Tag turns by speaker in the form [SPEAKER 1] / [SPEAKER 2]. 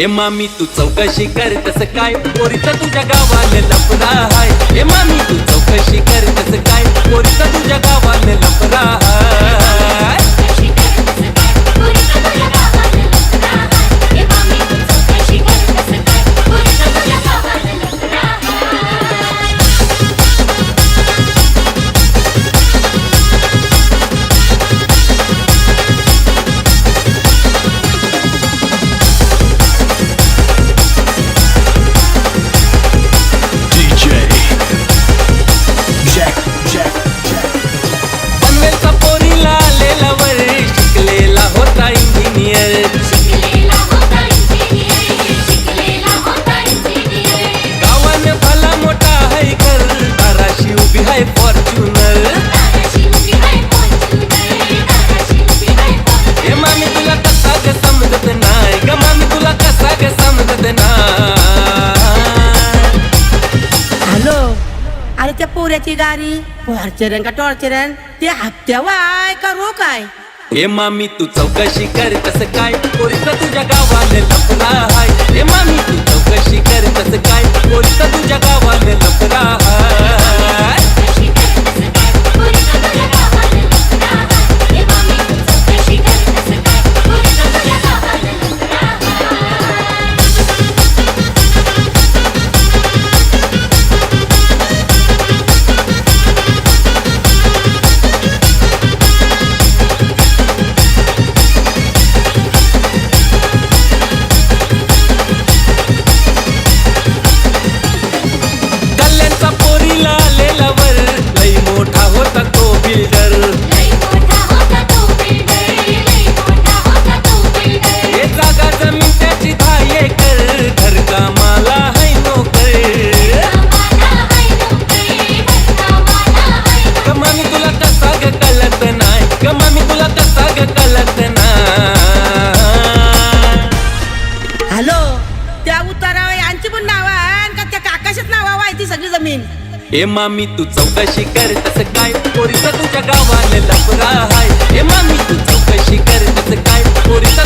[SPEAKER 1] ए मामी तू चौकशी कर तसं काय पोरीचा तुझ्या गावाला लफडा हाय। ए मामी तू चौकशी कर तसं काय पोरीचा तुझ्या गावाला लफडा हाय।
[SPEAKER 2] अरे त्या पोऱ्याची गाडी फॉर्च्युनर का टॉर्चरन ते हप्त्यावाय का रो काय?
[SPEAKER 1] ए मामी तू चौकशी कर तसं काय पोरीचा तुझ्या गावाला लफडा हाय। ए मामी तू चौकशी कर तसं काय पोरीचा तुझ्या गावाला लफडा हाय। ए मामी तू चौकशी कर तसं काय पोरीचा तुझ्या गावाला लफडा हाय। ए मामी तू चौकशी कर तसं काय पोरीचा